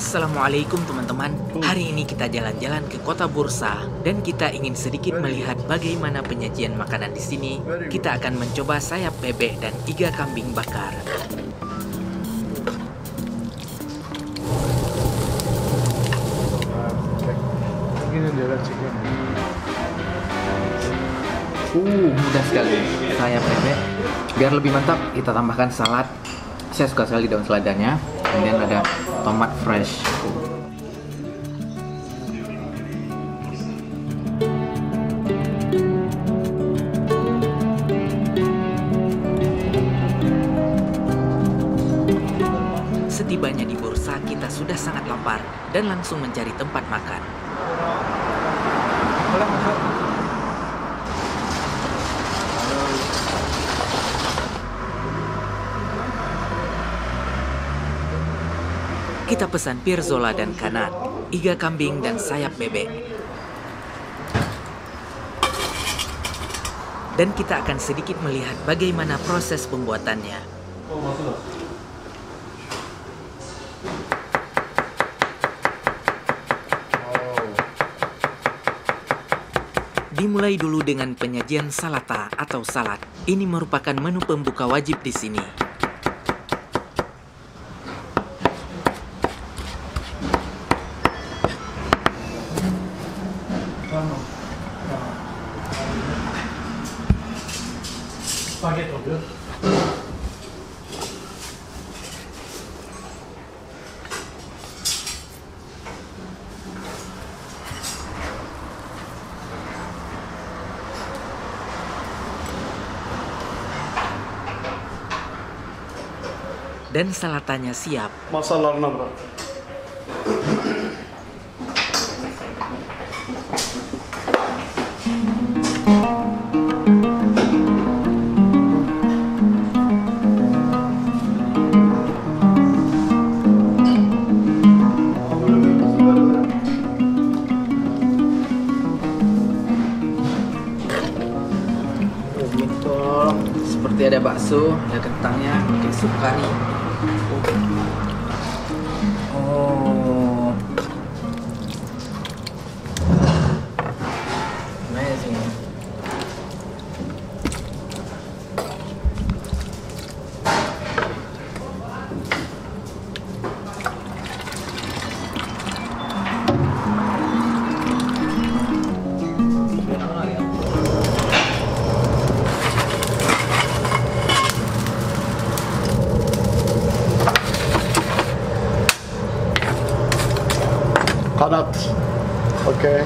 Assalamualaikum teman-teman. Hari ini kita jalan-jalan ke kota Bursa dan kita ingin sedikit melihat bagaimana penyajian makanan di sini. Kita akan mencoba sayap bebek dan iga kambing bakar. Mudah sekali sayap bebek. Biar lebih mantap, kita tambahkan salad. Saya suka sekali daun seladanya. Kemudian ada tomat fresh. Setibanya di Bursa, kita sudah sangat lapar dan langsung mencari tempat makan. Kita pesan pirzola dan kanat, iga kambing dan sayap bebek. Dan kita akan sedikit melihat bagaimana proses pembuatannya. Dimulai dulu dengan penyajian salata atau salad. Ini merupakan menu pembuka wajib di sini. Dan salatanya siap. Masalarına bırak. Seperti ada bakso, ada kentangnya, pakai sup kari. Oh, amazing. Kanat. Okay.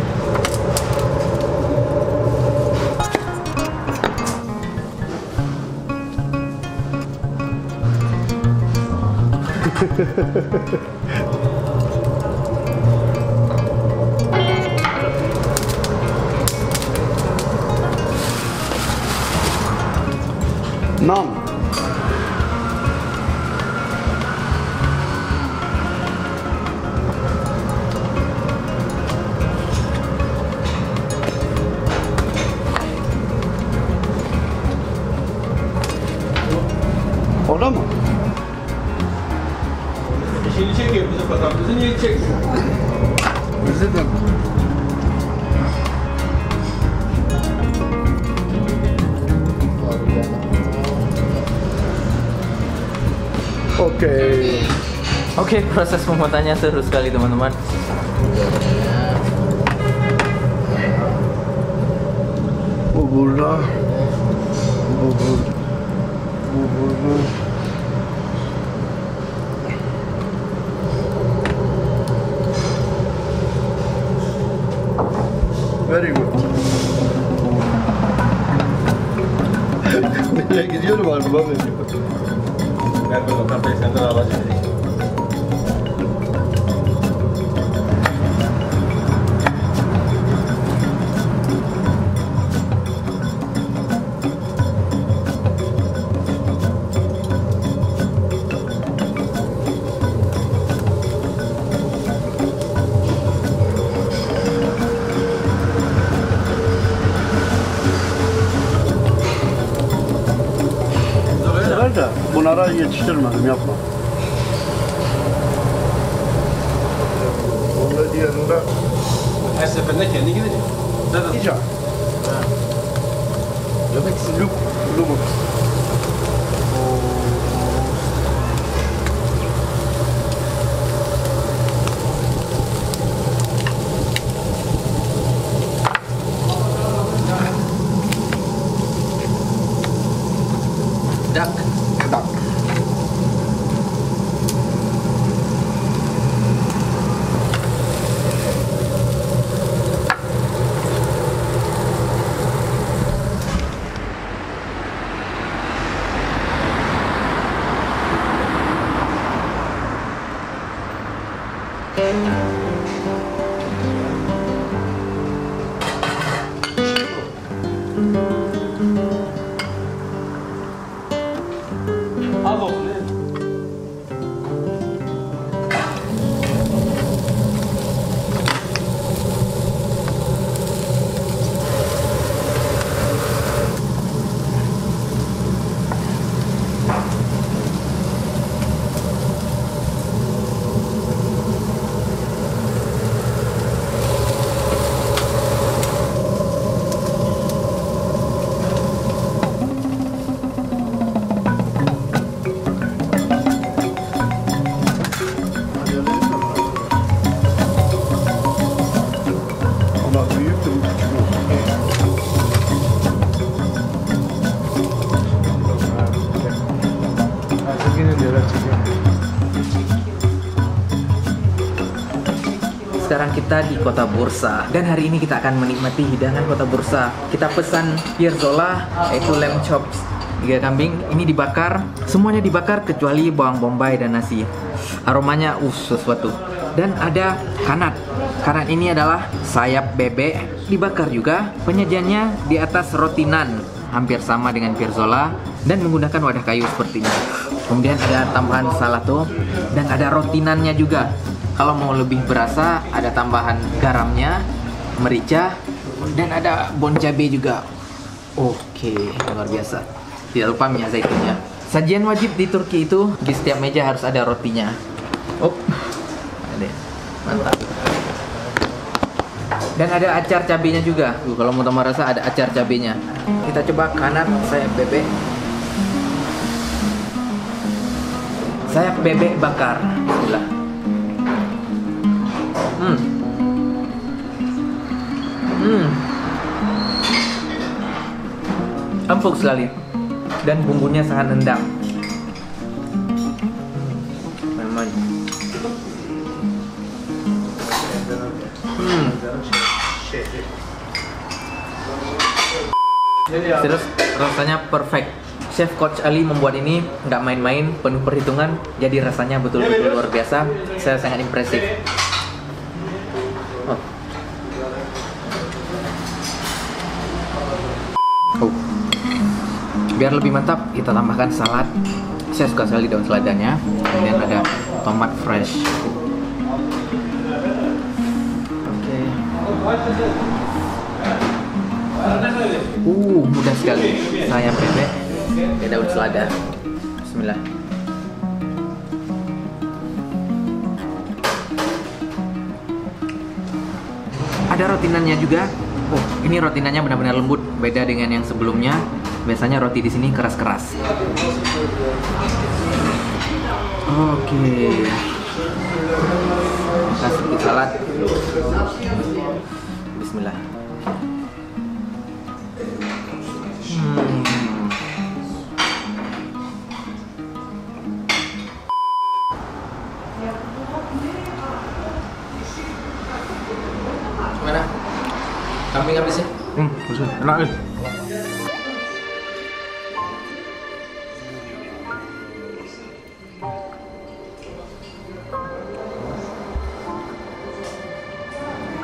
Nam. Orada mı? Şimdi çekiyor bizi bakalım. Bizi niye çekmiyor? Bizi de. Oke. Oke, proses pembuatannya seru sekali teman-teman. Bu burada. Bu burada. Bu burada. Very good. Nereye gidiyorum araba veriyor. Gel bakalım kafayı senden alacağım. da bunlara yetiştirmedim, yapma. Sen de kendi gideceksin. Zaten İyice. Look. Look. Dak. Dak. az olsun. Ama büyük de bu küçük olsun. Sekarang kita di Kota Bursa dan hari ini kita akan menikmati hidangan Kota Bursa. Kita pesan pirzola, yaitu lamb chops, 3 kambing. Ini dibakar, semuanya dibakar kecuali bawang bombay dan nasi. Aromanya sesuatu. Dan ada kanat. Kanat ini adalah sayap bebek dibakar juga. Penyajiannya di atas roti nan, hampir sama dengan pirzola dan menggunakan wadah kayu seperti ini. Kemudian ada tambahan salato dan ada roti nannya juga. Kalau mau lebih berasa, ada tambahan garamnya, merica, dan ada bon cabe juga. Oke, luar biasa. Tidak lupa minyak zaitunnya. Sajian wajib di Turki itu di setiap meja harus ada rotinya. Oh, ada, mantap. Dan ada acar cabenya juga. Kalau mau tambah rasa ada acar cabenya. Kita coba kanat sayap bebek. Sayap bebek bakar. Bismillah. Empuk sekali dan bumbunya sangat nendang. Memang. Terus rasanya perfect. Chef Coach Ali membuat ini nggak main-main, penuh perhitungan, jadi rasanya betul-betul luar biasa. Saya sangat impresif. Biar lebih mantap, kita tambahkan salad. Saya suka sekali daun seladannya. Kemudian ada tomat fresh. Oke. Mudah sekali. Sayap bebek dan daun selada. Bismillah. Ada rotinannya juga. Oh, ini rotinannya benar-benar lembut, beda dengan yang sebelumnya. Biasanya roti di sini keras-keras. Oke. Kasih sedikit salad. Bismillah. Gimana? Kambing habisnya? Enak nih.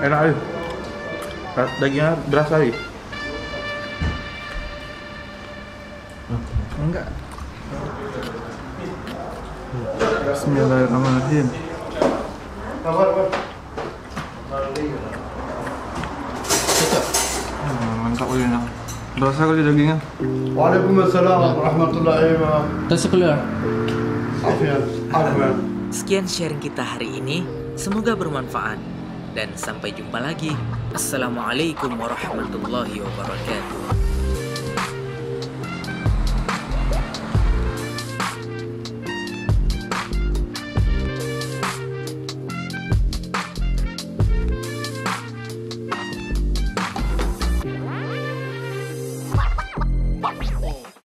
Enak nih. Dagingnya berasa nih. Enggak. Bismillahirrahmanirrahim. Mantap kuliner. Berasa kali dagingnya. Waalaikumsalam warahmatullahi wabarakatuh. Terus keluar. Afiat. Afiat. Sekian sharing kita hari ini. Semoga bermanfaat. dan sampai jumpa lagi. Assalamualaikum warahmatullahi wabarakatuh.